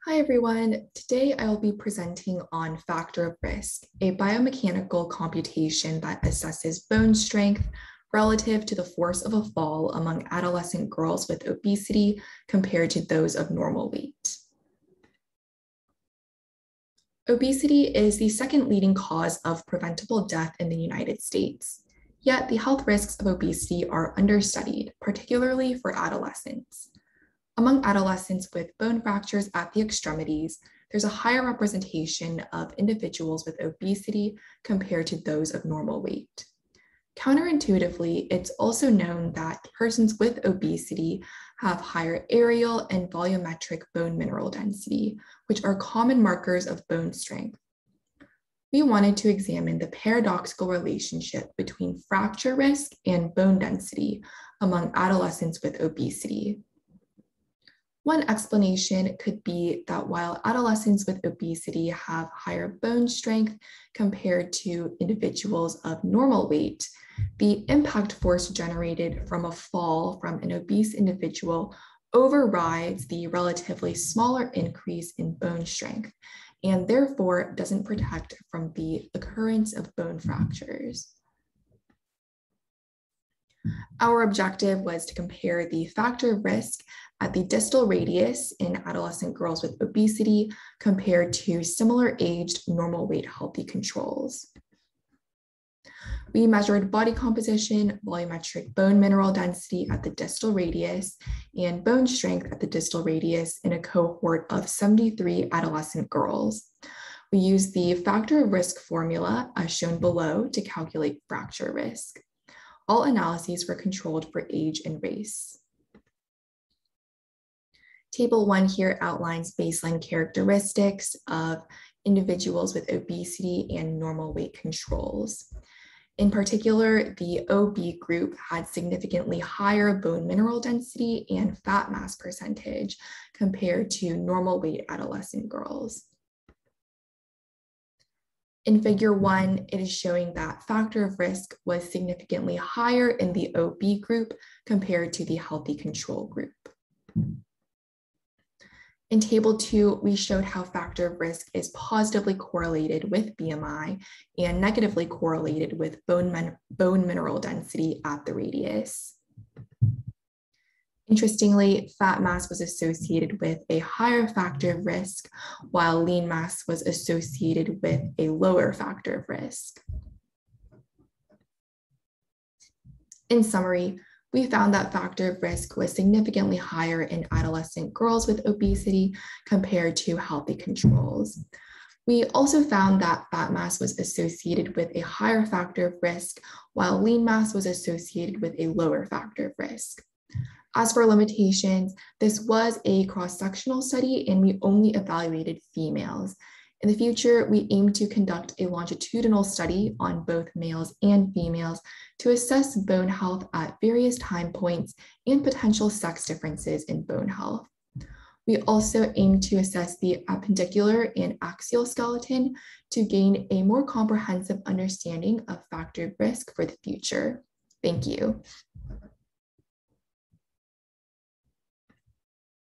Hi everyone, today I will be presenting on factor of risk, a biomechanical computation that assesses bone strength relative to the force of a fall among adolescent girls with obesity compared to those of normal weight. Obesity is the second leading cause of preventable death in the United States. Yet the health risks of obesity are understudied, particularly for adolescents. Among adolescents with bone fractures at the extremities, there's a higher representation of individuals with obesity compared to those of normal weight. Counterintuitively, it's also known that persons with obesity have higher areal and volumetric bone mineral density, which are common markers of bone strength. We wanted to examine the paradoxical relationship between fracture risk and bone density among adolescents with obesity. One explanation could be that while adolescents with obesity have higher bone strength compared to individuals of normal weight, the impact force generated from a fall from an obese individual overrides the relatively smaller increase in bone strength and therefore doesn't protect from the occurrence of bone fractures. Our objective was to compare the factor of risk at the distal radius in adolescent girls with obesity compared to similar aged normal weight healthy controls. We measured body composition, volumetric bone mineral density at the distal radius, and bone strength at the distal radius in a cohort of 73 adolescent girls. We used the factor of risk formula as shown below to calculate fracture risk. All analyses were controlled for age and race. Table 1 here outlines baseline characteristics of individuals with obesity and normal weight controls. In particular, the OB group had significantly higher bone mineral density and fat mass percentage compared to normal weight adolescent girls. In figure 1, it is showing that factor of risk was significantly higher in the OB group compared to the healthy control group. In table 2, we showed how factor of risk is positively correlated with BMI and negatively correlated with bone mineral density at the radius. Interestingly, fat mass was associated with a higher factor of risk, while lean mass was associated with a lower factor of risk. In summary, we found that factor of risk was significantly higher in adolescent girls with obesity compared to healthy controls. We also found that fat mass was associated with a higher factor of risk, while lean mass was associated with a lower factor of risk. As for limitations, this was a cross-sectional study and we only evaluated females. In the future, we aim to conduct a longitudinal study on both males and females to assess bone health at various time points and potential sex differences in bone health. We also aim to assess the appendicular and axial skeleton to gain a more comprehensive understanding of factor risk for the future. Thank you.